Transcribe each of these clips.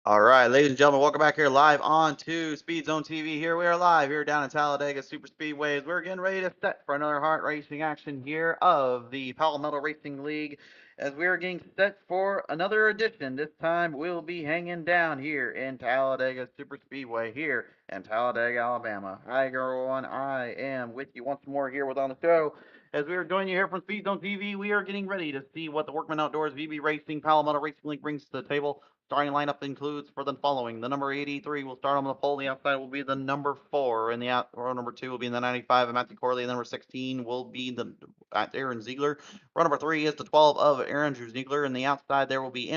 All right, ladies and gentlemen, welcome back here live on to Speed Zone TV. Here we are live here down in Talladega Super Speedways. We're getting ready to set for another hard racing action here of the Palmetto Racing League as we are getting set for another edition. This time we'll be hanging down here in Talladega Super Speedway here in Talladega, Alabama. Hi everyone, I am with you once more here with on the show. As we are joining you here from Speed Zone TV, we are getting ready to see what the Workman Outdoors VB Racing Palmetto Racing League brings to the table. Starting lineup includes for the following. The number 83 will start on the pole. The outside will be the number 4. And the row number 2 will be in the 95 of Matthew Corley. The number 16 will be the Aaron Ziegler. Row number 3 is the 12 of Aaron Ziegler. And the outside there will be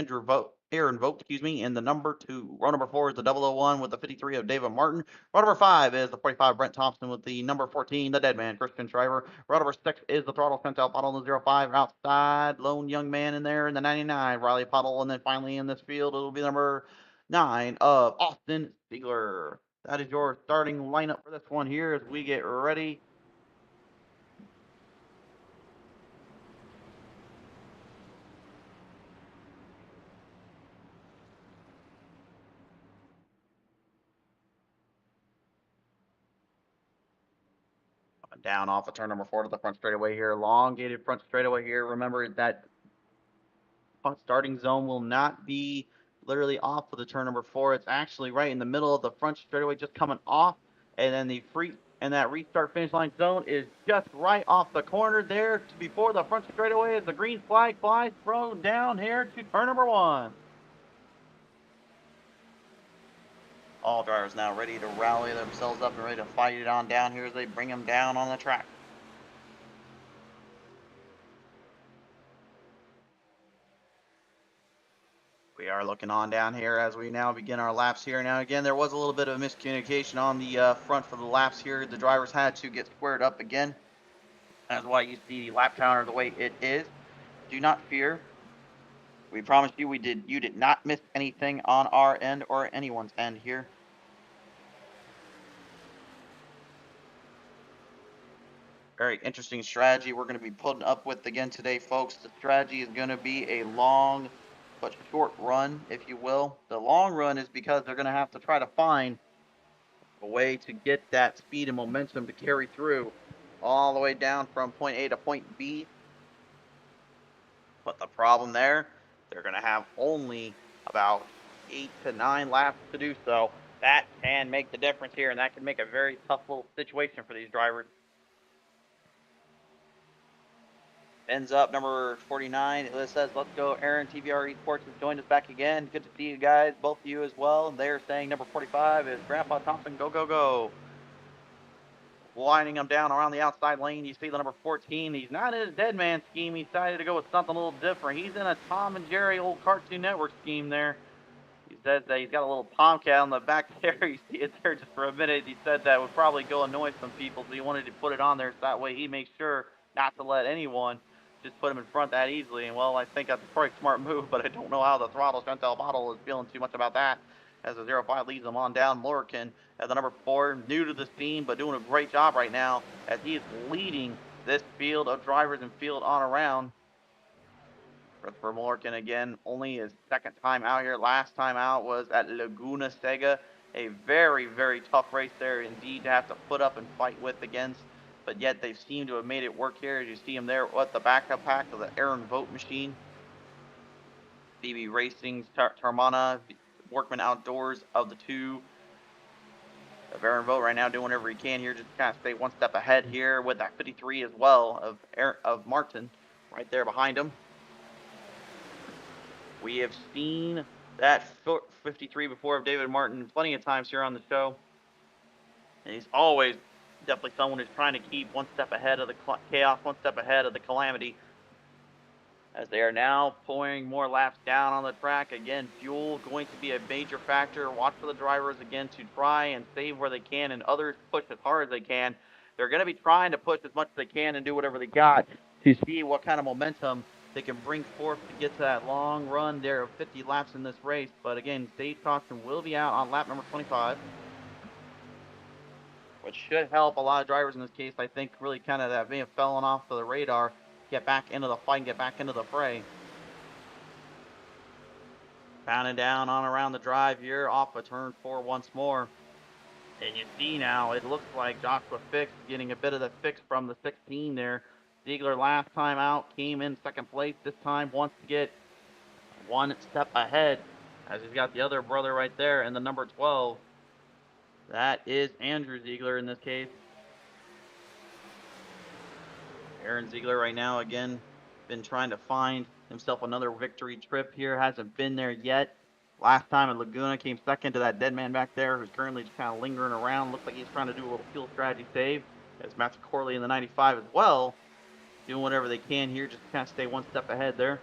Aaron Vogt, and the number 2. Row number 4 is the 001 with the 53 of David Martin. Row number 5 is the 45 Brent Thompson with the number 14, the Dead Man, Christian Shriver. Row number 6 is the Throttle Chantel Pottle in the 05. Outside, lone young man in there in the 99, Riley Pottle. And then finally in this field, it'll be number 9 of Austin Ziegler. That is your starting lineup for this one here as we get ready. Down off of turn number 4 to the front straightaway here. Elongated front straightaway here. Remember that starting zone will not be literally off of the turn number 4. It's actually right in the middle of the front straightaway, just coming off, and then that restart finish line zone is just right off the corner there before the front straightaway as the green flag flies thrown down here to turn number 1. All drivers now ready to rally themselves up and ready to fight it on down here as they bring them down on the track. We are looking on down here as we now begin our laps here. Now, again, there was a little bit of miscommunication on the front for the laps here. The drivers had to get squared up again. That's why you see the lap counter the way it is. Do not fear. We promise you you did not miss anything on our end or anyone's end here. Very interesting strategy we're going to be putting up with again today, folks. The strategy is going to be a long but short run, if you will. The long run is because they're going to have to try to find a way to get that speed and momentum to carry through all the way down from point A to point B. But the problem there, they're going to have only about 8 to 9 laps to do so. That can make the difference here, and that can make a very tough little situation for these drivers. Ends up number 49. It says, let's go. Aaron, TVR Esports has joined us back again. Good to see you guys, both of you as well. They're saying number 45 is Grandpa Thompson. Go, go, go. Winding him down around the outside lane. You see the number 14. He's not in his dead man scheme. He decided to go with something a little different. He's in a Tom and Jerry old Cartoon Network scheme there. He says that he's got a little tomcat on the back there. You see it there just for a minute. He said that would probably go annoy some people, so he wanted to put it on there so that way he makes sure not to let anyone just put him in front that easily. And well, I think that's a pretty smart move, but I don't know how the Throttle Chantel Bottle is feeling too much about that. As the 05 leads him on down. Lorcan at the number 4, new to the scene, but doing a great job right now as he is leading this field of drivers and field on around. For Lorcan again, only his second time out here. Last time out was at Laguna Seca. A very, very tough race there indeed to have to put up and fight with against. But yet they seem to have made it work here. As you see him there with the backup pack of the Aaron Vogt machine. BB Racing's Tarmana, Workman Outdoors of the two. Aaron Vogt right now doing whatever he can here, just kind of stay one step ahead here with that 53 as well of Martin right there behind him. We have seen that 53 before of David Martin plenty of times here on the show. And he's always definitely someone who's trying to keep one step ahead of the chaos, one step ahead of the calamity. As they are now pouring more laps down on the track. Again, fuel going to be a major factor. Watch for the drivers again to try and save where they can and others push as hard as they can. They're going to be trying to push as much as they can and do whatever they got to see what kind of momentum they can bring forth to get to that long run there of 50 laps in this race. But again, stage caution will be out on lap number 25, which should help a lot of drivers in this case. I think really kind of that may have fallen off the radar, get back into the fight and get back into the fray. Pounding down on around the drive here off of turn 4 once more. And you see now, it looks like Joshua Fix getting a bit of the fix from the 16 there. Ziegler last time out came in second place. This time wants to get one step ahead as he's got the other brother right there in the number 12. That is Andrew Ziegler in this case. Aaron Ziegler right now, again, been trying to find himself another victory trip here. Hasn't been there yet. Last time at Laguna came second to that dead man back there who's currently just kind of lingering around. Looks like he's trying to do a little fuel strategy save. As Matthew Corley in the 95 as well, doing whatever they can here just to kind of stay one step ahead there.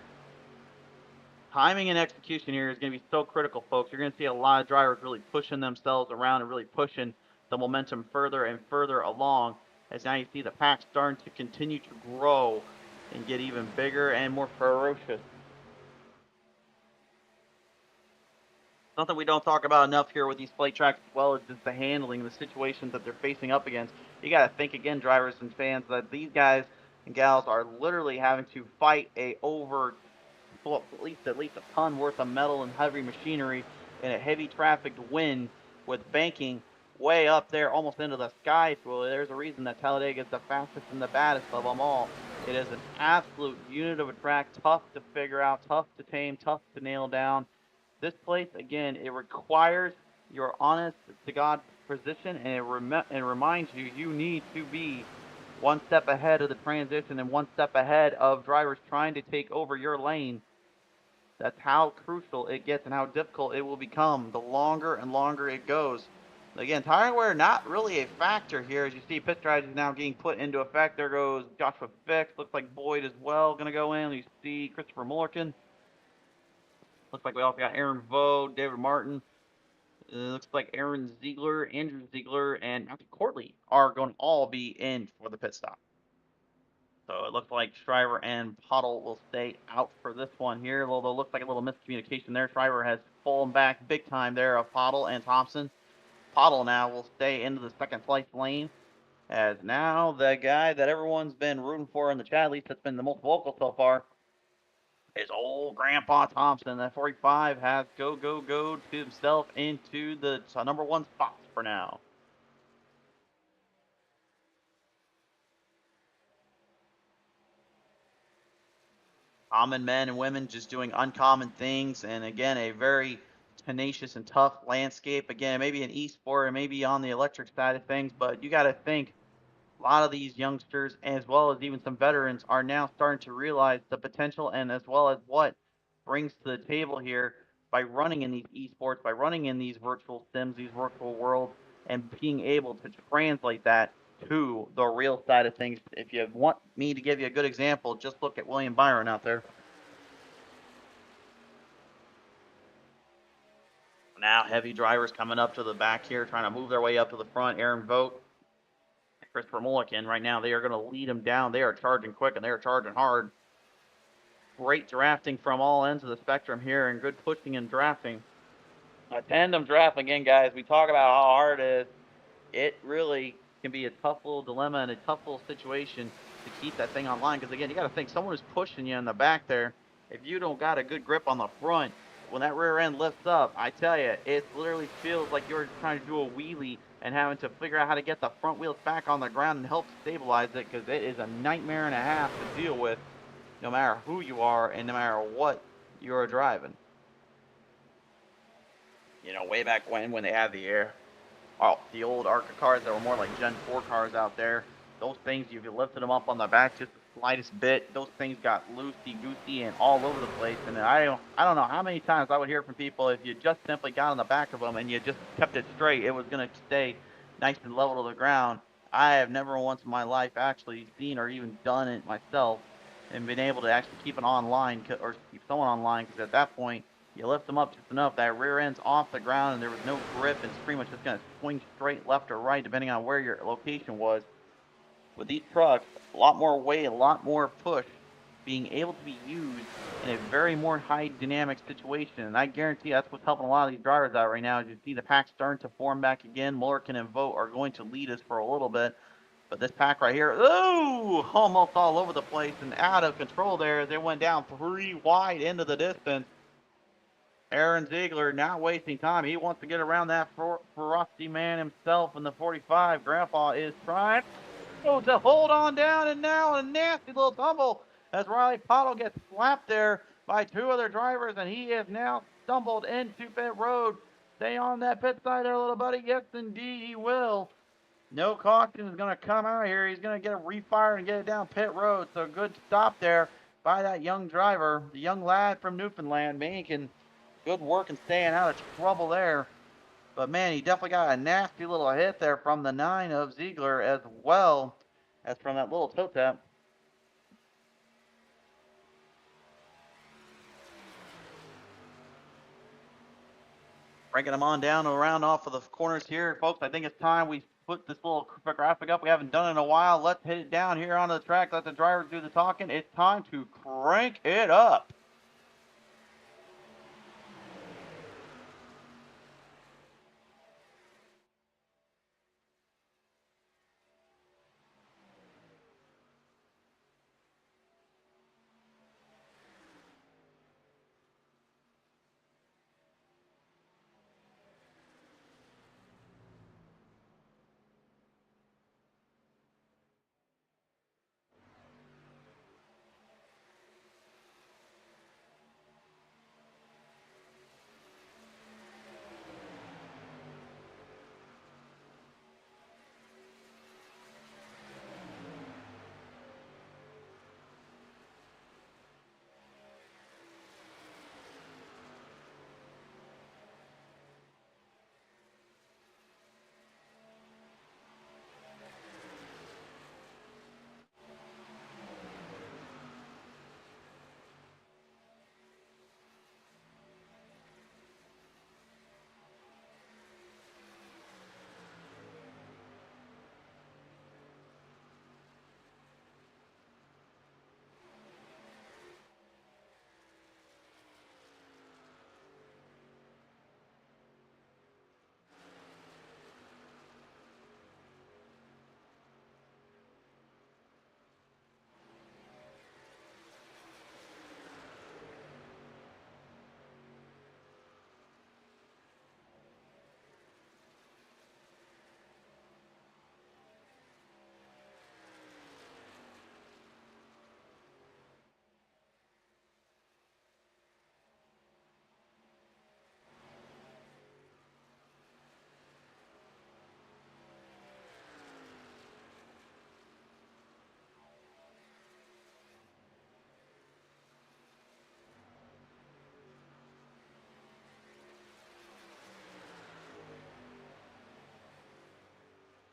Timing and execution here is going to be so critical, folks. You're going to see a lot of drivers really pushing themselves around and really pushing the momentum further and further along, as now you see the pack starting to continue to grow and get even bigger and more ferocious. Something we don't talk about enough here with these plate tracks as well is just the handling, the situations that they're facing up against. You got to think again, drivers and fans, that these guys and gals are literally having to fight at least a ton worth of metal and heavy machinery in a heavy trafficked wind with banking way up there almost into the sky. Well, there's a reason that Talladega is the fastest and the baddest of them all. It is an absolute unit of a track, tough to figure out, tough to tame, tough to nail down. This place, again, it requires your honest to God position, and it reminds you you need to be one step ahead of the transition and one step ahead of drivers trying to take over your lane. That's how crucial it gets and how difficult it will become the longer and longer it goes. Again, tire wear not really a factor here. As you see, pit strategy is now getting put into effect. There goes Joshua Fix. Looks like Boyd as well going to go in. You see Christopher Mullerkin. Looks like we also got Aaron Vogt, David Martin. Looks like Aaron Ziegler, Andrew Ziegler, and Matthew Courtley are going to all be in for the pit stop. So it looks like Shriver and Pottle will stay out for this one here, although it looks like a little miscommunication there. Shriver has fallen back big time there of Pottle and Thompson. Pottle now will stay into the second place lane, as now the guy that everyone's been rooting for in the chat, at least that's been the most vocal so far, is old Grandpa Thompson. That 45 has go to himself into the number one spots for now. Common men and women just doing uncommon things, and again, a very tenacious and tough landscape. Again, maybe an e-sport and maybe on the electric side of things, but you got to think a lot of these youngsters, as well as even some veterans, are now starting to realize the potential and as well as what brings to the table here by running in these esports, by running in these virtual sims, these virtual worlds, and being able to translate that to the real side of things. If you want me to give you a good example, just look at William Byron out there. Now heavy drivers coming up to the back here, trying to move their way up to the front. Aaron Vogt, Christopher Mulliken, right now they are going to lead them down. They are charging quick and they are charging hard. Great drafting from all ends of the spectrum here, and good pushing and drafting. A tandem draft, again, guys, we talk about how hard it is. It really can be a tough little dilemma and a tough little situation to keep that thing online. Because, again, you got to think someone is pushing you in the back there. If you don't got a good grip on the front, when that rear end lifts up, I tell you, it literally feels like you're trying to do a wheelie and having to figure out how to get the front wheels back on the ground and help stabilize it, because it is a nightmare and a half to deal with no matter who you are and no matter what you're driving. You know, way back when they had the old ARCA cars that were more like Gen 4 cars out there, those things, if you lifted them up on the back just the slightest bit, those things got loosey-goosey and all over the place. And I don't know how many times I would hear from people, if you just simply got on the back of them and you just kept it straight, it was going to stay nice and level to the ground. I have never once in my life actually seen or even done it myself and been able to actually keep it online, or keep someone online, because at that point, you lift them up just enough, that rear end's off the ground and there was no grip, and it's pretty much just going to swing straight left or right depending on where your location was. With these trucks, a lot more weight, a lot more push being able to be used in a very more high dynamic situation. And I guarantee that's what's helping a lot of these drivers out right now. As you see the pack starting to form back again, Mullerkin and Vogt are going to lead us for a little bit. But this pack right here, ooh, almost all over the place and out of control there. They went down 3 wide into the distance. Aaron Ziegler not wasting time. He wants to get around that frosty man himself in the 45. Grandpa is trying to hold on down, and now a nasty little tumble as Riley Pottle gets slapped there by two other drivers, and he has now stumbled into pit road. Stay on that pit side there, little buddy. Yes, indeed, he will. No caution is going to come out here. He's going to get it refired and get it down pit road. So good stop there by that young driver, the young lad from Newfoundland, making good work and staying out of trouble there. But man, he definitely got a nasty little hit there from the 9 of Ziegler as well as from that little toe tap. Breaking them on down around off of the corners here, folks. I think it's time we put this little graphic up. We haven't done it in a while. Let's hit it down here onto the track. Let the drivers do the talking. It's time to crank it up.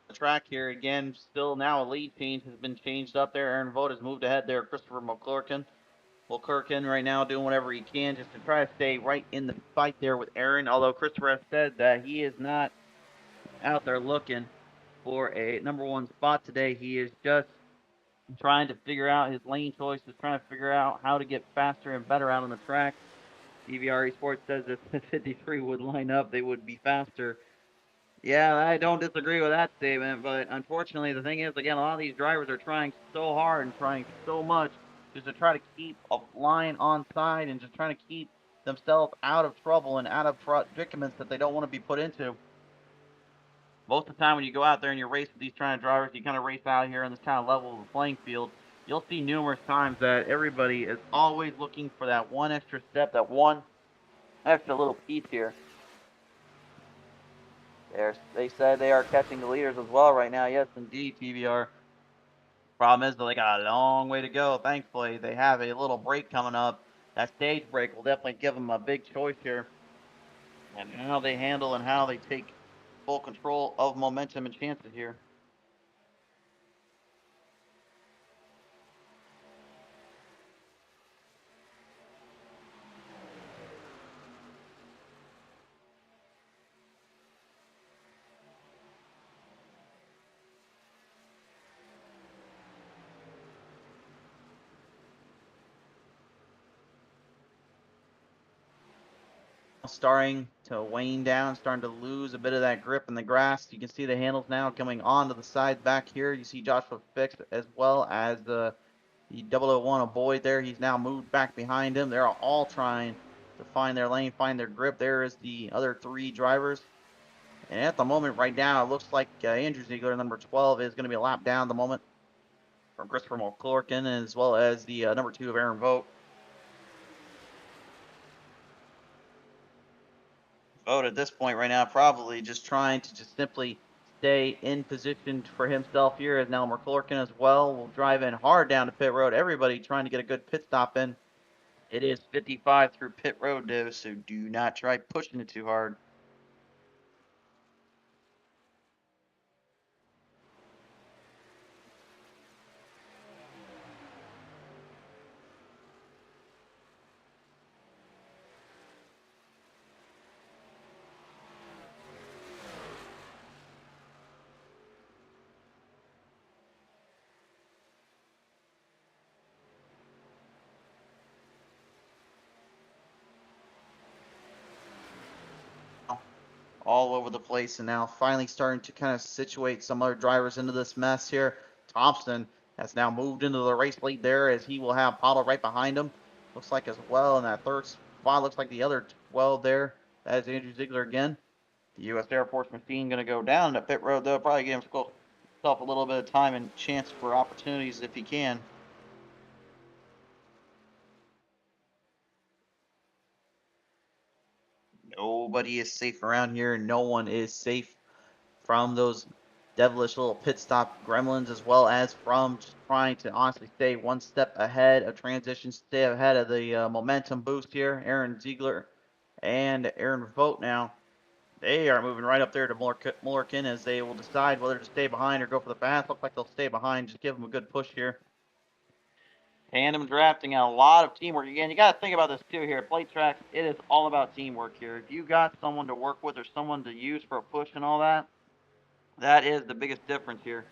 The track here again, still now a lead change has been changed up there. Aaron Vogt has moved ahead there. Christopher McClurkin. McClurkin right now doing whatever he can just to try to stay right in the fight there with Aaron. Although Christopher has said that he is not out there looking for a number one spot today. He is just trying to figure out his lane choices, trying to figure out how to get faster and better out on the track. DVR Esports says if the 53 would line up, they would be faster. Yeah, I don't disagree with that statement, but unfortunately, the thing is, again, a lot of these drivers are trying so hard and trying so much just to try to keep a line on side and just trying to keep themselves out of trouble and out of predicaments that they don't want to be put into. Most of the time when you go out there and you race with these kind of drivers, you kind of race out here on this kind of level of the playing field, you'll see numerous times that everybody is always looking for that one extra step, that one extra little piece here. They said they are catching the leaders as well right now. Yes, indeed, TVR. Problem is, though, they got a long way to go. Thankfully, they have a little break coming up. That stage break will definitely give them a big choice here. And how they handle and how they take full control of momentum and chances here. Starting to wane down, starting to lose a bit of that grip in the grass. You can see the handles now coming onto the side back here. You see Joshua Fix as well as the 001 Boyd there. He's now moved back behind him. They're all trying to find their lane, find their grip. There is the other 3 drivers. And at the moment right now, it looks like Andrew Ziegler, number 12, is going to be a lap down at the moment from Christopher McClurkin, as well as the number 2 of Aaron Vogt. Vogt at this point right now probably just trying to just simply stay in position for himself here, as now McClurkin as well will drive in hard down to pit road. Everybody trying to get a good pit stop in. It is 55 through pit road, though, so do not try pushing it too hard. All over the place, and now finally starting to kind of situate some other drivers into this mess here. Thompson has now moved into the race lead there, as he will have Paulo right behind him. Looks like as well in that 3rd spot. Looks like the other 12 there. That is Andrew Ziegler again. The U.S. Air Force machine going to go down to pit road, though. Probably give himself a little bit of time and chance for opportunities if he can. Nobody is safe around here. No one is safe from those devilish little pit stop gremlins, as well as from just trying to honestly stay one step ahead of transition, stay ahead of the momentum boost here. Aaron Ziegler and Aaron Vogt now, they are moving right up there to Mullerkin, as they will decide whether to stay behind or go for the pass. Looks like they'll stay behind. Just give them a good push here. Tandem drafting and a lot of teamwork. Again, you got to think about this too here. Plate tracks, it is all about teamwork here. If you got someone to work with or someone to use for a push and all that, that is the biggest difference here.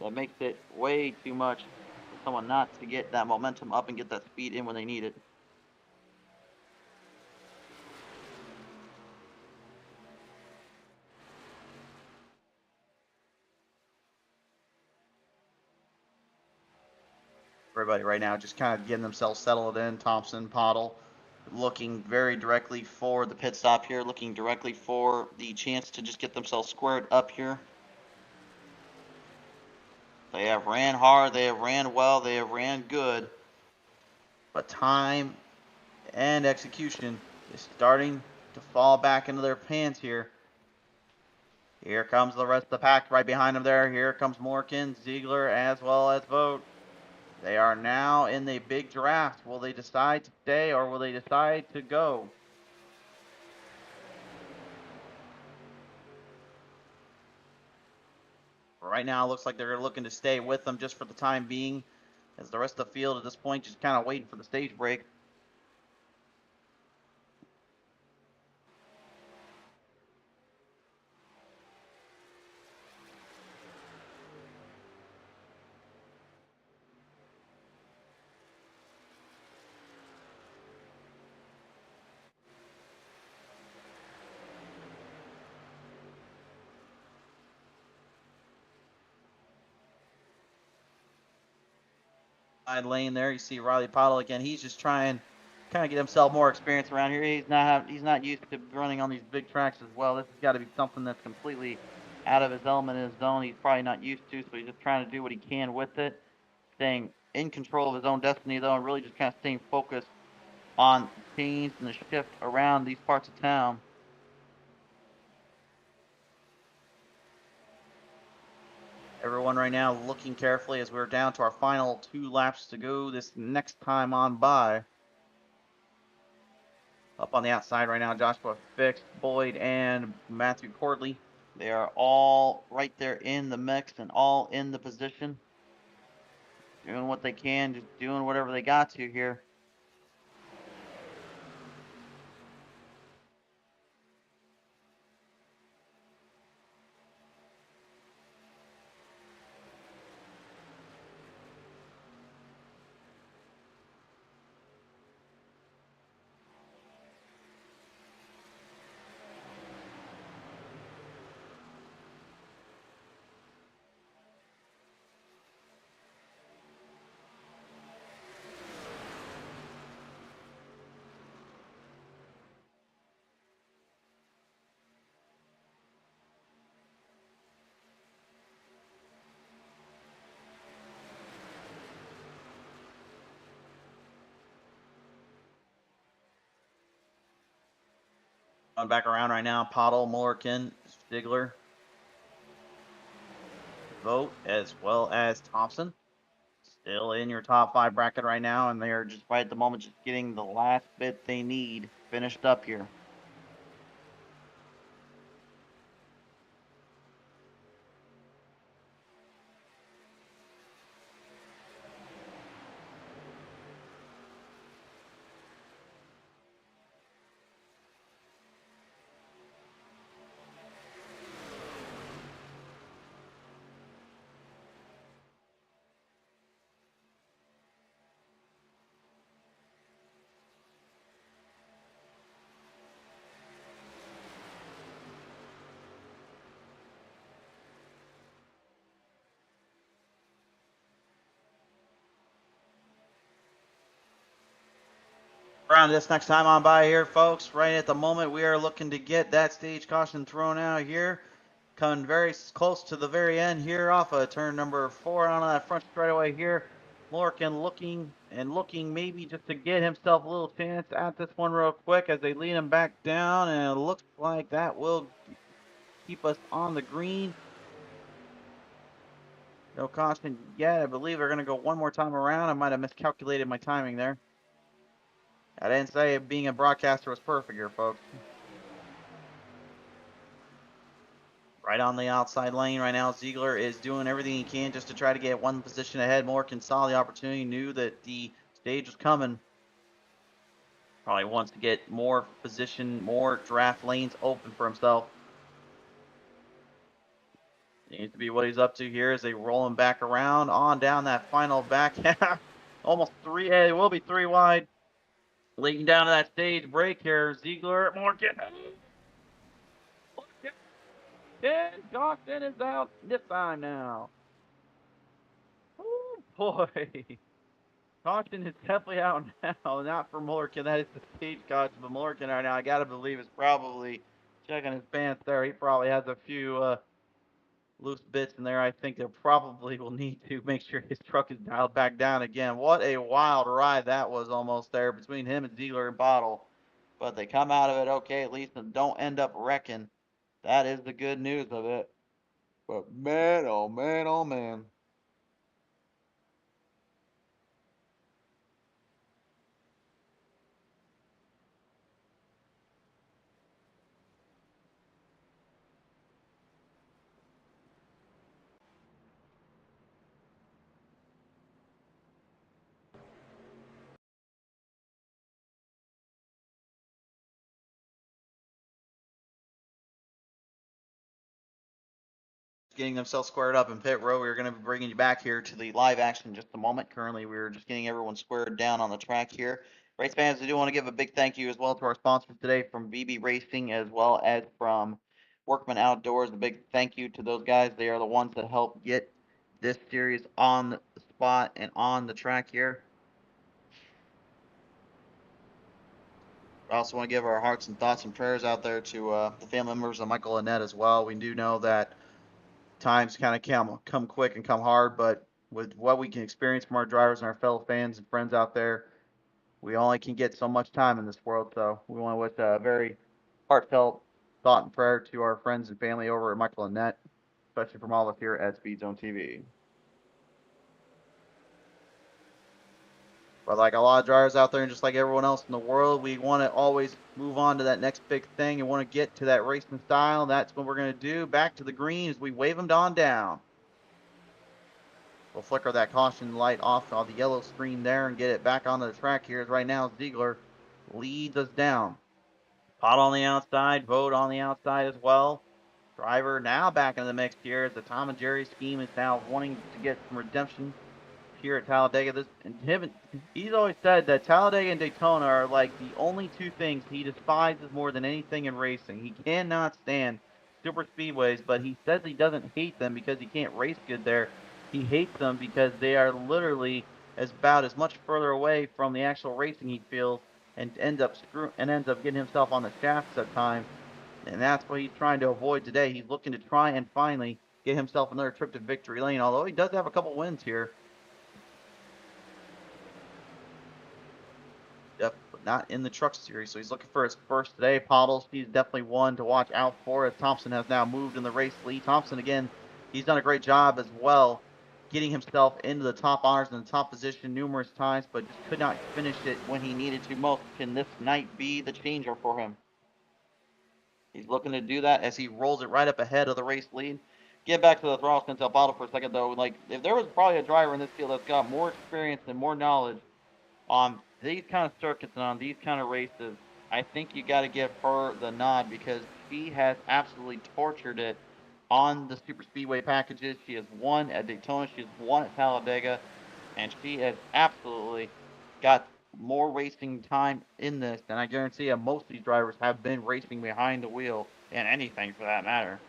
That makes it way too much for someone not to get that momentum up and get that speed in when they need it. Everybody right now just kind of getting themselves settled in. Thompson, Pottle, looking very directly for the pit stop here, looking directly for the chance to just get themselves squared up here. They have ran hard, they have ran well, they have ran good. But time and execution is starting to fall back into their pants here. Here comes the rest of the pack right behind them there. Here comes Morkin, Ziegler, as well as Vogt. They are now in the big draft. Will they decide to stay or will they decide to go? Right now, it looks like they're looking to stay with them just for the time being, as the rest of the field at this point just kind of waiting for the stage break. Side lane there, you see Riley Pottle again. He's just trying kind of get himself more experience around here. He's not used to running on these big tracks as well. This has got to be something that's completely out of his element, in his zone. He's probably not used to, so he's just trying to do what he can with it, staying in control of his own destiny though, and really just kind of staying focused on change and the shift around these parts of town. Everyone right now looking carefully as we're down to our final 2 laps to go this next time on by. Up on the outside right now, Joshua Fix, Boyd, and Matthew Cordley. They are all right there in the mix and all in the position. Doing what they can, just doing whatever they got to here. Going back around right now, Pottle, Mullerkin, Stigler, Vogt, as well as Thompson. Still in your top 5 bracket right now, and they are just right at the moment just getting the last bit they need finished up here. Around this next time on by here, folks, right at the moment, we are looking to get that stage caution thrown out here. Coming very close to the very end here off of turn number 4 on that front straightaway here. Lorcan looking maybe just to get himself a little chance at this one real quick as they lead him back down, and it looks like that will keep us on the green. No caution yet. I believe they're going to go one more time around. I might have miscalculated my timing there. I didn't say being a broadcaster was perfect here, folks. Right on the outside lane right now, Ziegler is doing everything he can just to try to get one position ahead. Morgan saw the opportunity, knew that the stage was coming. Probably wants to get more position, more draft lanes open for himself. Seems to be what he's up to here as they roll him back around on down that final back half. Almost 3, it will be 3 wide. Leading down to that stage break here, Ziegler, Morgan. And Dawson is out this time now. Oh boy. Caution is definitely out now. Not for Mullerkin. That is the stage caution. But Mullerkin right now, I got to believe, is probably checking his pants there. He probably has a few loose bits in there. I think they probably will need to make sure his truck is dialed back down again. What a wild ride that was almost there between him and Ziegler and Bottle. But they come out of it okay at least and don't end up wrecking. That is the good news of it. But man, oh man, oh man. Getting themselves squared up in pit row. We're going to be bringing you back here to the live action in just a moment. Currently, we're just getting everyone squared down on the track here. Race fans, I do want to give a big thank you as well to our sponsors today from BB Racing as well as from Workman Outdoors. A big thank you to those guys. They are the ones that help get this series on the spot and on the track here. I also want to give our hearts and thoughts and prayers out there to the family members of Michael and Annette as well. We do know that times kind of come quick and come hard, but with what we can experience from our drivers and our fellow fans and friends out there, we only can get so much time in this world. So we want to wish a very heartfelt thought and prayer to our friends and family over at Michael and Net, especially from all of us here at Speed Zone TV. But like a lot of drivers out there and just like everyone else in the world, we want to always move on to that next big thing and want to get to that racing style. That's what we're going to do. Back to the green as we wave them on down. We'll flicker that caution light off on the yellow screen there and get it back onto the track here. As right now, Ziegler leads us down. Pot on the outside, Vogt on the outside as well. Driver now back in the mix here as the Tom and Jerry scheme is now wanting to get some redemption here at Talladega. He's always said that Talladega and Daytona are like the only two things he despises more than anything in racing. He cannot stand super speedways, but he says he doesn't hate them because he can't race good there. He hates them because they are literally about as much further away from the actual racing he feels, and ends up getting himself on the shafts at times. And that's what he's trying to avoid today. He's looking to try and finally get himself another trip to victory lane, although he does have a couple wins here. not in the Truck Series. So he's looking for his first today. Pottles, he's definitely one to watch out for, as Thompson has now moved in the race lead. Thompson, again, he's done a great job as well, getting himself into the top honors and the top position numerous times, but just could not finish it when he needed to most. Can this night be the changer for him? He's looking to do that as he rolls it right up ahead of the race lead. Get back to the throttle spin bottle for a second, though. Like, if there was probably a driver in this field that's got more experience and more knowledge on these kind of circuits and on these kind of races, I think you got to give her the nod, because she has absolutely tortured it on the super speedway packages. She has won at Daytona, she has won at Talladega, and she has absolutely got more racing time in this than I guarantee you most of these drivers have been racing behind the wheel in anything for that matter.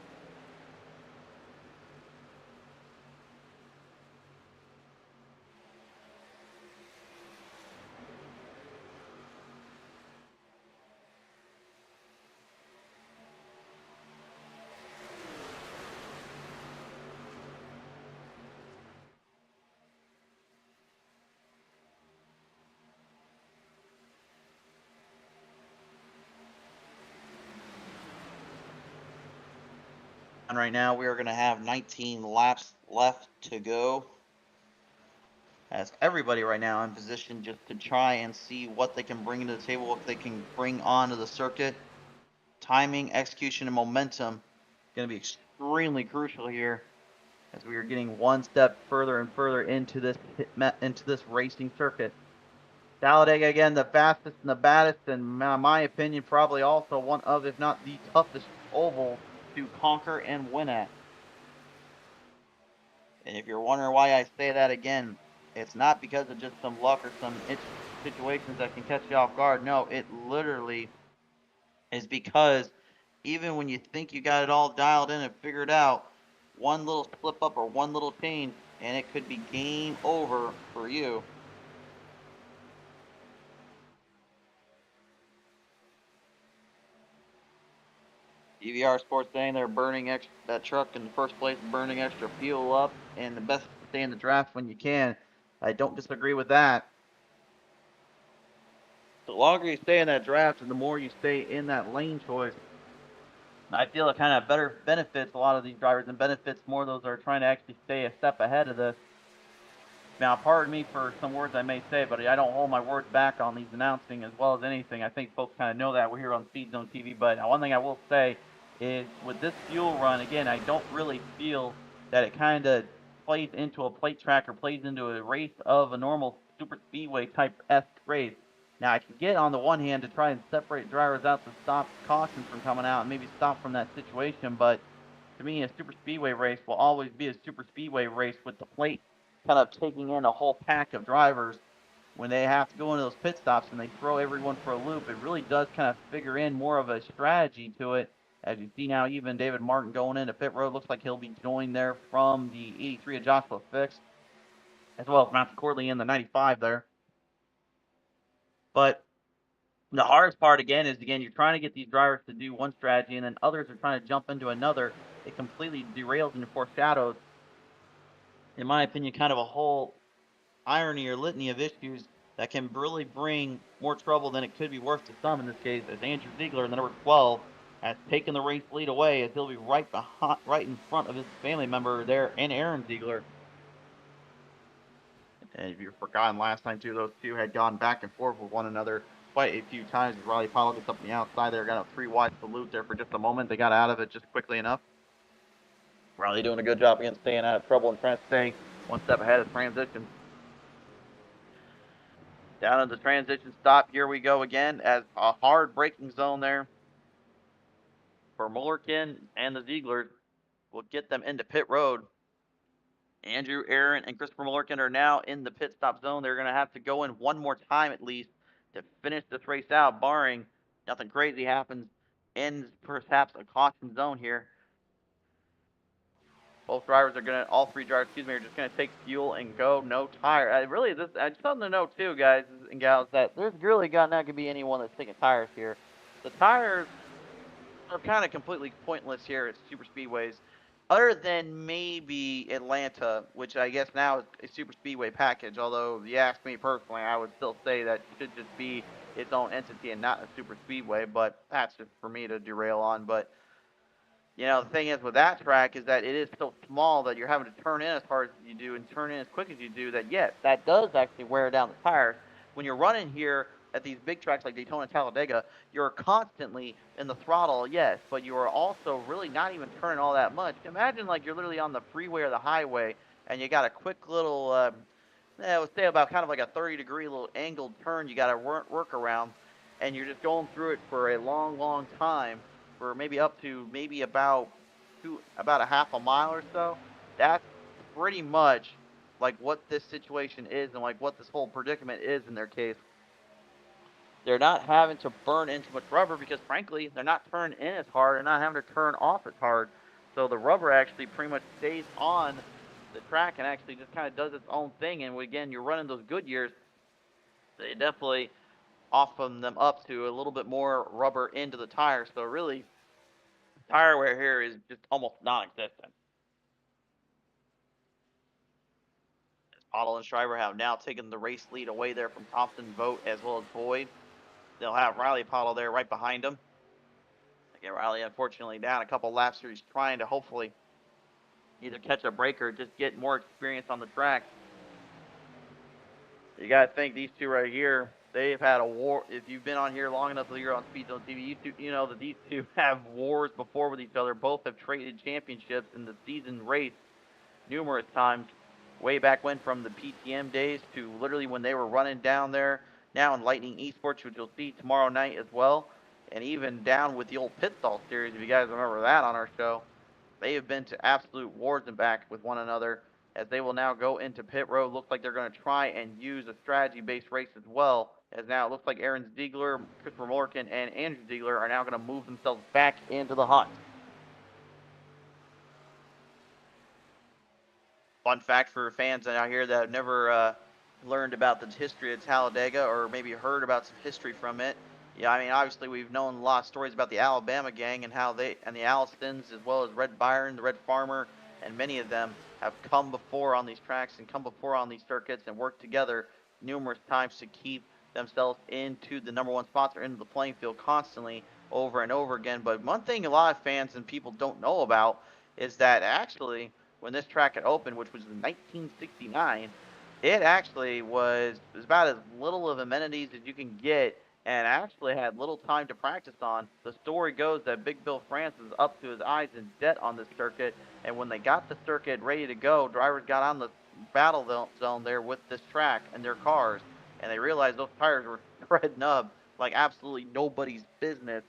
And right now we are going to have 19 laps left to go, as everybody right now in position just to try and see what they can bring to the table, what they can bring onto the circuit. Timing, execution, and momentum going to be extremely crucial here, as we are getting one step further and further into this racing circuit. Talladega, again, the fastest and the baddest, and in my opinion, probably also one of, if not the toughest oval to conquer and win at. And if you're wondering why I say that again, it's not because of just some luck or some situations that can catch you off guard. No, it literally is because even when you think you got it all dialed in and figured out, one little slip up or one little change, and it could be game over for you. DVR Sports saying they're burning that truck in the first place, burning extra fuel up, and the best to stay in the draft when you can. I don't disagree with that. The longer you stay in that draft and the more you stay in that lane choice, I feel it kind of better benefits a lot of these drivers and benefits more those that are trying to actually stay a step ahead of this. Now, pardon me for some words I may say, but I don't hold my words back on these announcing as well as anything. I think folks kind of know that. We're here on Speed Zone TV, but one thing I will say is with this fuel run, again, I don't really feel that it kind of plays into a plate track or plays into a race of a normal super speedway type-esque race. Now, I can get on the one hand to try and separate drivers out to stop cautions from coming out and maybe stop from that situation, but to me, a super speedway race will always be a super speedway race with the plate kind of taking in a whole pack of drivers when they have to go into those pit stops and they throw everyone for a loop. It really does kind of figure in more of a strategy to it. As you see now, even David Martin going into pit road looks like he'll be joined there from the 83 of Joshua Fix, as well as Matthew Corley in the 95 there. But the hardest part again is you're trying to get these drivers to do one strategy and then others are trying to jump into another. It completely derails and foreshadows, in my opinion, kind of a whole irony or litany of issues that can really bring more trouble than it could be worth to some in this case, as Andrew Ziegler in the number 12 has taken the race lead away, as he'll be right in front of his family member there and Aaron Ziegler. And if you've forgotten last time too, those two had gone back and forth with one another quite a few times. Riley Powell gets up on the outside there, got a 3 wide salute there for just a moment. They got out of it just quickly enough. Riley doing a good job again, staying out of trouble and trying to stay one step ahead of transition. Down in the transition stop, here we go again, as a hard braking zone there for Mullerkin, and the Zieglers will get them into pit road. Andrew, Aaron, and Christopher Mullerkin are now in the pit stop zone. They're going to have to go in one more time at least to finish this race out, barring nothing crazy happens in perhaps a caution zone here. Both drivers are going to, all three drivers, excuse me, are just going to take fuel and go. No tire. Really, this, something to note too, guys and gals, that there's really not going to be anyone that's taking tires here. The tires are kind of completely pointless here at super speedways, other than maybe Atlanta, which I guess now is a super speedway package. Although, if you ask me personally, I would still say that it should just be its own entity and not a super speedway. But that's just for me to derail on. But the thing is with that track is that it is so small that you're having to turn in as hard as you do and turn in as quick as you do. That yes, that does actually wear down the tires. When you're running here at these big tracks like Daytona and Talladega, you're constantly in the throttle, yes, but you are also really not even turning all that much. Imagine like you're literally on the freeway or the highway and you got a quick little, let's say about kind of like a 30-degree little angled turn you got to work around, and you're just going through it for a long, long time for maybe up to maybe about a half a mile or so. That's pretty much like what this situation is and like what this whole predicament is in their case. They're not having to burn in too much rubber because frankly they're not turning in as hard and not having to turn off as hard. So the rubber actually pretty much stays on the track and actually just kind of does its own thing. And again, you're running those good years, they definitely often them up to a little bit more rubber into the tires. So really, tire wear here is just almost non-existent. Otto and Schreiber have now taken the race lead away there from Thompson, Vogt, as well as Boyd. They'll have Riley Pottle there right behind him. Again, Riley unfortunately down a couple laps here. He's trying to hopefully either catch a break or just get more experience on the track. You got to think these two right here, they've had a war. If you've been on here long enough here on Speed Zone TV, you know that these two have wars before with each other. Both have traded championships in the season race numerous times, way back when from the PTM days to literally when they were running down there now in Lightning Esports, which you'll see tomorrow night as well, and even down with the old Pit Stall series, if you guys remember that on our show. They have been to absolute wars and back with one another as they will now go into pit road. Looks like they're going to try and use a strategy-based race as well, as now it looks like Aaron Ziegler, Christopher Morgan, and Andrew Ziegler are now going to move themselves back into the hunt. Fun fact for fans out here that have never learned about the history of Talladega or maybe heard about some history from it. Yeah, I mean, obviously we've known a lot of stories about the Alabama gang and how they and the Allistons, as well as Red Byron, the Red Farmer, and many of them have come before on these tracks and come before on these circuits and worked together numerous times to keep themselves into the number one spots or into the playing field constantly over and over again. But one thing a lot of fans and people don't know about is that actually when this track had opened, which was in 1969, it actually was about as little of amenities as you can get and actually had little time to practice on. The story goes that Big Bill France was up to his eyes in debt on this circuit, and when they got the circuit ready to go, drivers got on the battle zone there with this track and their cars, and they realized those tires were threading up like absolutely nobody's business.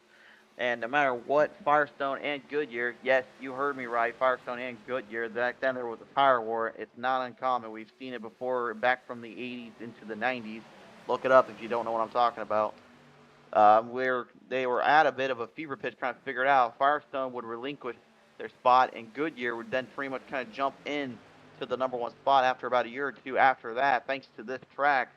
And no matter what, Firestone and Goodyear, yes, you heard me right, Firestone and Goodyear, back then there was a tire war. It's not uncommon. We've seen it before back from the 80s into the 90s. Look it up if you don't know what I'm talking about. Where they were at a bit of a fever pitch trying to figure it out. Firestone would relinquish their spot, and Goodyear would then pretty much kind of jump in to the number one spot after about a year or two after that, thanks to this track.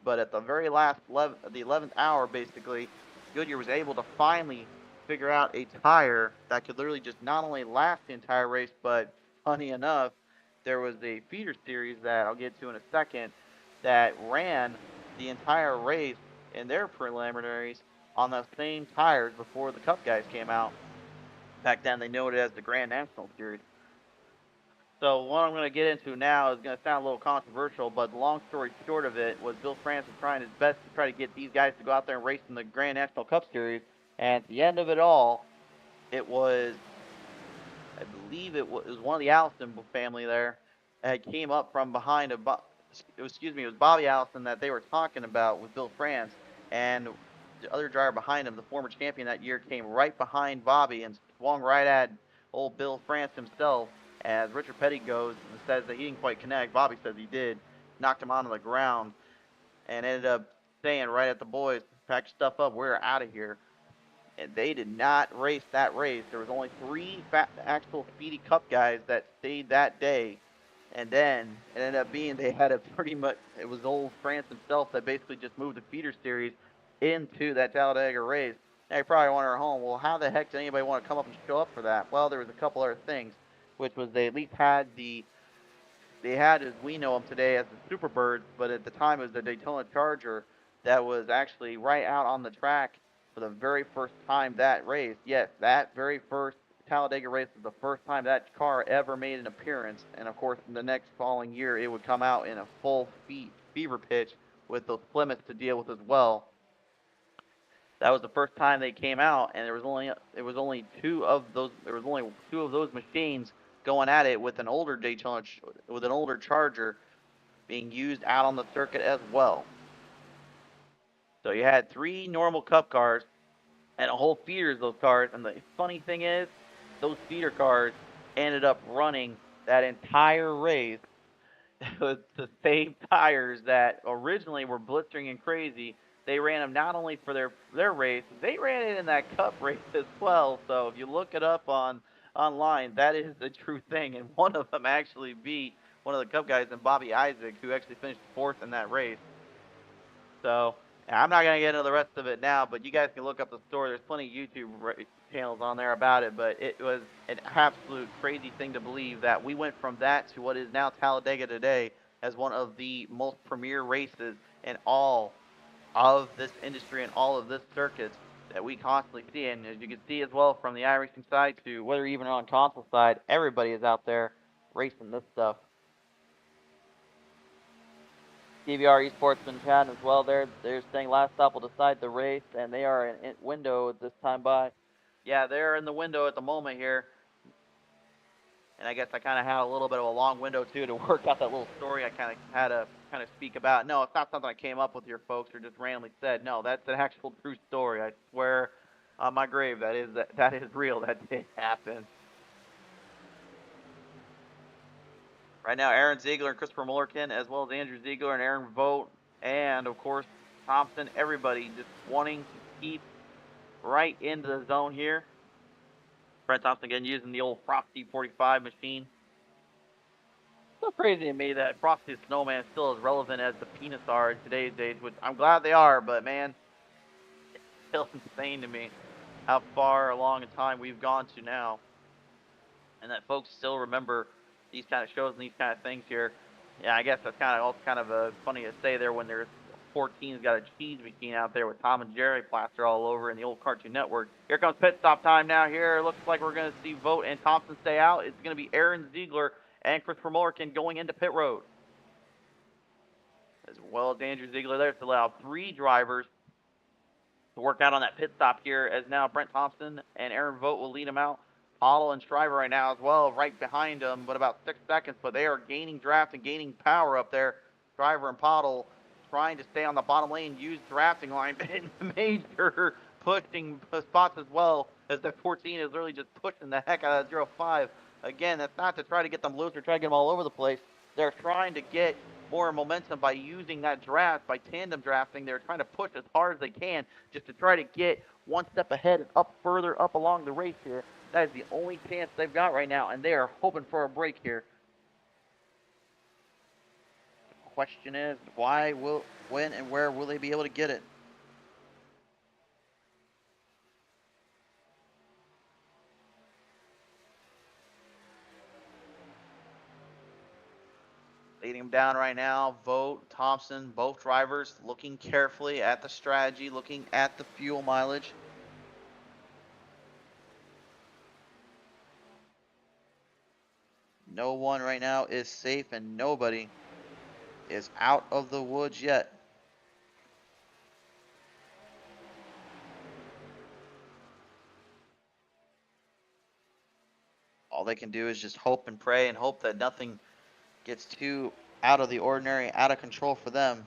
But at the very last, the 11th hour, basically, Goodyear was able to finally figure out a tire that could literally just not only last the entire race, but funny enough, there was a feeder series that I'll get to in a second that ran the entire race in their preliminaries on those same tires before the Cup guys came out. Back then, they knew it as the Grand National Series. So what I'm going to get into now is going to sound a little controversial, but the long story short of it was Bill France was trying his best to try to get these guys to go out there and race in the Grand National Cup Series. And at the end of it all, it was, I believe it was one of the Allison family there that came up from behind it was Bobby Allison that they were talking about with Bill France. And the other driver behind him, the former champion that year, came right behind Bobby and swung right at old Bill France himself. As Richard Petty goes and says that he didn't quite connect, Bobby says he did, knocked him onto the ground, and ended up saying right at the boys, pack your stuff up, we're out of here. And they did not race that race. There was only three actual Speedy Cup guys that stayed that day. And then it ended up being they had a pretty much, it was old France himself that basically just moved the feeder series into that Talladega race. Now, you're probably wondering at home, well, how the heck did anybody want to come up and show up for that? Well, there was a couple other things, which was they at least had they had, as we know them today, as the Superbirds, but at the time it was the Daytona Charger that was actually right out on the track for the very first time that race. Yes, that very first Talladega race was the first time that car ever made an appearance. And of course, in the next following year, it would come out in a full fever pitch with those Plymouths to deal with as well. That was the first time they came out, and there was only two of those machines going at it with an older Daytona with an older Charger being used out on the circuit as well. So you had three normal Cup cars and a whole feeder of those cars. And the funny thing is, those feeder cars ended up running that entire race with the same tires that originally were blistering and crazy. They ran them not only for their race, they ran it in that Cup race as well. So if you look it up online, that is the true thing. And one of them actually beat one of the Cup guys, and Bobby Isaac, who actually finished fourth in that race. So I'm not gonna get into the rest of it now, but you guys can look up the story. There's plenty of YouTube channels on there about it. But it was an absolute crazy thing to believe that we went from that to what is now Talladega today as one of the most premier races in all of this industry and all of this circuits that we constantly see. And as you can see as well from the iRacing side to whether even on console side, everybody is out there racing this stuff. DVR Esports been chatting as well. They're saying last stop will decide the race, and they are in window at this time by. Yeah, they're in the window at the moment here, and I guess I kind of had a little bit of a long window too to work out that little story I kind of had to kind of speak about. No, it's not something I came up with here, folks, or just randomly said. No, that's an actual true story. I swear on my grave that is real. That did happen. Right now, Aaron Ziegler and Christopher Mullerkin, as well as Andrew Ziegler and Aaron Vogt, and of course Thompson. Everybody just wanting to keep right into the zone here. Brent Thompson again using the old Frosty 45 machine. So crazy to me that Frosty the Snowman is still as relevant as the Peanuts are in today's age, which I'm glad they are, but man, it's still insane to me how far along in time we've gone to now. And that folks still remember these kind of shows and these kind of things here. Yeah, I guess that's kind of funny to say there when there's 14's got a cheese machine out there with Tom and Jerry plaster all over in the old Cartoon Network. Here comes pit stop time now. Here it looks like we're going to see Vogt and Thompson stay out. It's going to be Aaron Ziegler and Christopher Mullerkin going into pit road, as well as Andrew Ziegler there to allow three drivers to work out on that pit stop here, as now Brent Thompson and Aaron Vogt will lead him out. Otto and Shriver right now as well, right behind them, but about 6 seconds. But they are gaining draft and gaining power up there. Shriver and Pottle trying to stay on the bottom lane, use drafting line, and major pushing spots as well, as the 14 is really just pushing the heck out of that 05. Again, that's not to try to get them loose or try to get them all over the place. They're trying to get more momentum by using that draft, by tandem drafting. They're trying to push as hard as they can just to try to get one step ahead and up further up along the race here. That is the only chance they've got right now, and they are hoping for a break here. The question is, when, and where will they be able to get it? Leading them down right now, Vogt, Thompson, both drivers looking carefully at the strategy, looking at the fuel mileage. No one right now is safe, and nobody is out of the woods yet. All they can do is just hope and pray and hope that nothing gets too out of the ordinary, out of control for them.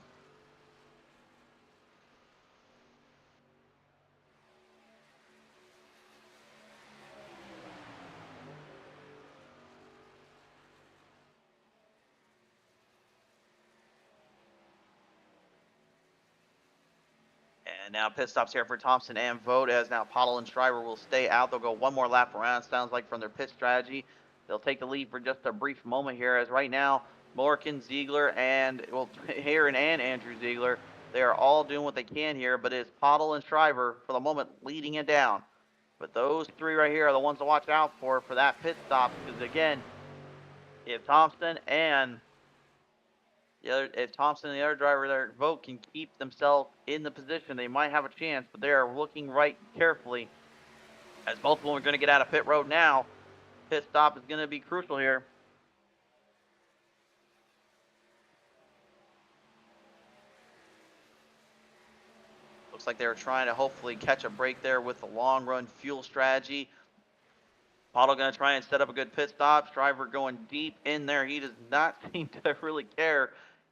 And now pit stops here for Thompson and Vogt, as now Pottle and Shriver will stay out. They'll go one more lap around, sounds like, from their pit strategy. They'll take the lead for just a brief moment here, as right now, Mullerkin, Ziegler, and, well, Aaron and Andrew Ziegler, they are all doing what they can here, but it's Pottle and Shriver, for the moment, leading it down. But those three right here are the ones to watch out for that pit stop, because, again, if Thompson and If Thompson and the other driver there, Vogt, can keep themselves in the position, they might have a chance, but they are looking right carefully as both of them are going to get out of pit road now. Pit stop is going to be crucial here. Looks like they were trying to hopefully catch a break there with the long run fuel strategy. Pato going to try and set up a good pit stop. Driver going deep in there. He does not seem to really care.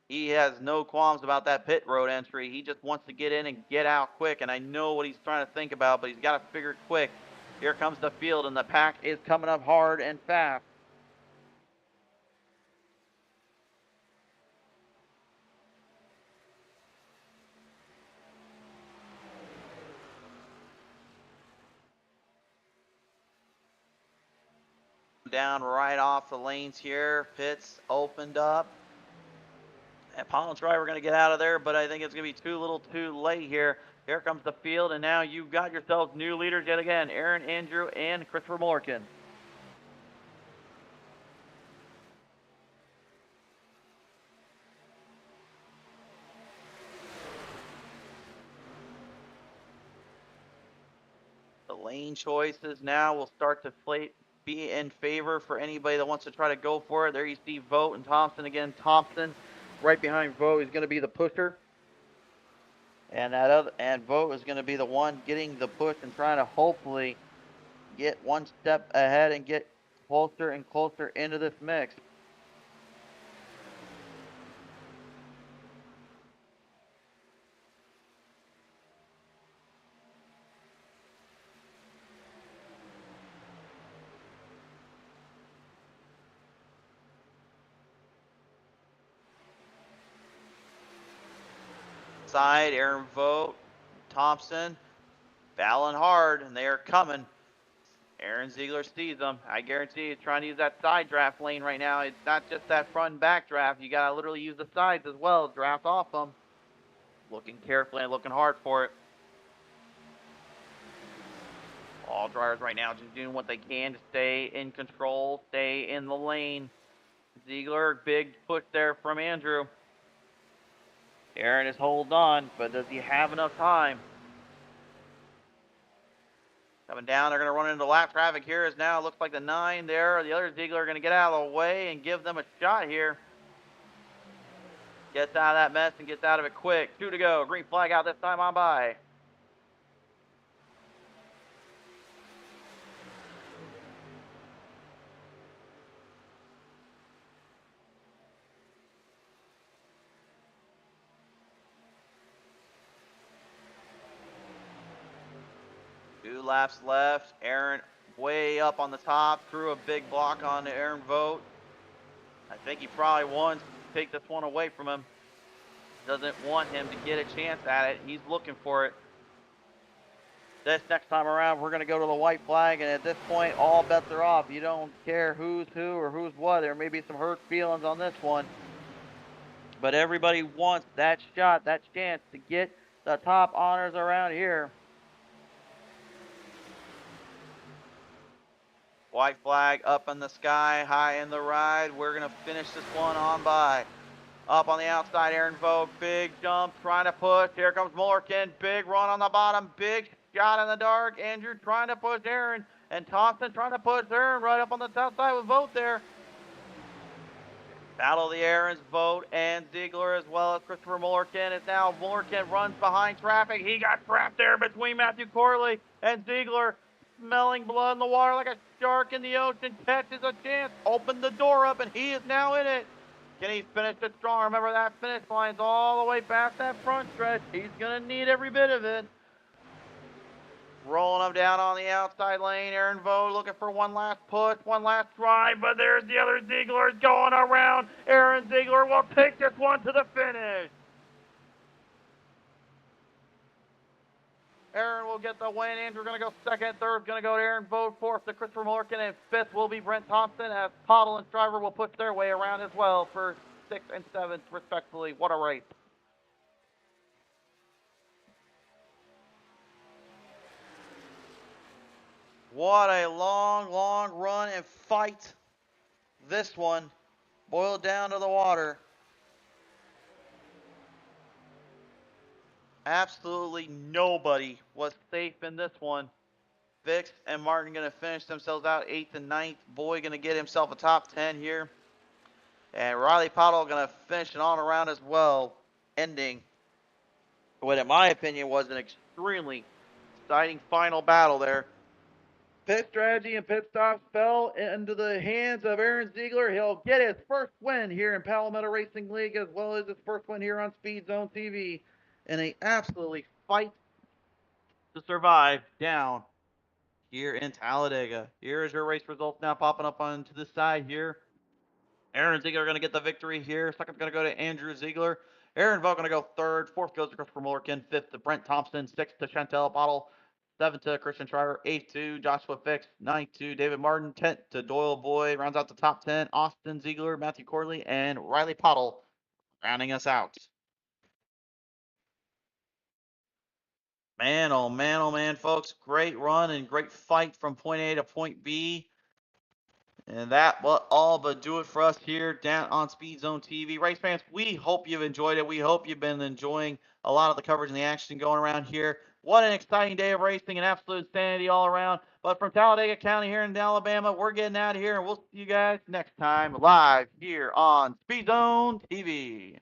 He has no qualms about that pit road entry. He just wants to get in and get out quick, and I know what he's trying to think about, but he's got to figure it quick. Here comes the field, and the pack is coming up hard and fast. Down right off the lanes here. Pits opened up. And Pollen's driver going to get out of there, but I think it's going to be too little too late here. Here comes the field, and now you've got yourselves new leaders yet again. Aaron, Andrew, and Christopher Morgan. The lane choices now will start to be in favor for anybody that wants to try to go for it. There you see Vogt and Thompson again. Thompson right behind Vogt is going to be the pusher. And Vogt is going to be the one getting the push and trying to hopefully get one step ahead and get closer and closer into this mix. Side, Aaron Vogt, Thompson, battling hard, and they are coming. Aaron Ziegler sees them. I guarantee he's trying to use that side draft lane right now. It's not just that front and back draft. You got to literally use the sides as well. Draft off them. Looking carefully and looking hard for it. All drivers right now just doing what they can to stay in control, stay in the lane. Ziegler, big push there from Andrew. Aaron is holding on, but does he have enough time? Coming down, they're going to run into lap traffic here. Is now looks like the 9 there. The other Ziegler are going to get out of the way and give them a shot here. Gets out of that mess and gets out of it quick. 2 to go. Green flag out this time on by. Two laps left. Aaron way up on the top. Threw a big block on Aaron Vogt. I think he probably wants to take this one away from him. Doesn't want him to get a chance at it. He's looking for it. This next time around, we're going to go to the white flag, and at this point, all bets are off. You don't care who's who or who's what. There may be some hurt feelings on this one. But everybody wants that shot, that chance to get the top honors around here. White flag up in the sky, high in the ride. We're going to finish this one on by. Up on the outside, Aaron Vogt, big jump, trying to push. Here comes Morgan, big run on the bottom, big shot in the dark. Andrew trying to push Aaron, and Thompson trying to push Aaron right up on the top side with Vogt there. Battle of the Aarons, Vogt and Ziegler, as well as Christopher Mullerkin. Is now Mullerkin runs behind traffic. He got trapped there between Matthew Corley and Ziegler. Smelling blood in the water like a shark in the ocean. Catches a chance. Opened the door up, and he is now in it. Can he finish it strong? Remember, that finish line's all the way past that front stretch. He's going to need every bit of it. Rolling them down on the outside lane. Aaron Vogt looking for one last push, one last try, but there's the other Ziegler going around. Aaron Ziegler will take this one to the finish. Aaron will get the win. Andrew going to go second. Third going to go to Aaron Vogt. Fourth to Christopher Morgan. And fifth will be Brent Thompson, as Pottle and Stryver will put their way around as well for 6th and 7th, respectively. What a race. What a long, long run and fight this one boiled down to the water. Absolutely nobody was safe in this one. Vix and Martin going to finish themselves out 8th and 9th. Boy going to get himself a top 10 here. And Riley Pottle going to finish it on around as well, ending what, in my opinion, was an extremely exciting final battle there. Pit strategy and pit stops fell into the hands of Aaron Ziegler. He'll get his first win here in Palmetto Racing League, as well as his first win here on Speed Zone TV, in a absolutely fight to survive down here in Talladega. Here is your race results now popping up onto the side here. Aaron Ziegler going to get the victory here. Second's going to go to Andrew Ziegler. Aaron Vogt going to go third. Fourth goes to Christopher Mullerkin. Fifth to Brent Thompson. Sixth to Chantel Bottle. Seventh to Christian Schreiber. Eighth to Joshua Fix. Ninth to David Martin. 10th to Doyle Boyd. Rounds out the top 10. Austin Ziegler, Matthew Corley, and Riley Pottle rounding us out. Man, oh man, oh man, folks. Great run and great fight from point A to point B. And that will all but do it for us here down on Speed Zone TV. Race fans, we hope you've enjoyed it. We hope you've been enjoying a lot of the coverage and the action going around here. What an exciting day of racing and absolute insanity all around. But from Talladega County here in Alabama, we're getting out of here, and we'll see you guys next time live here on Speed Zone TV.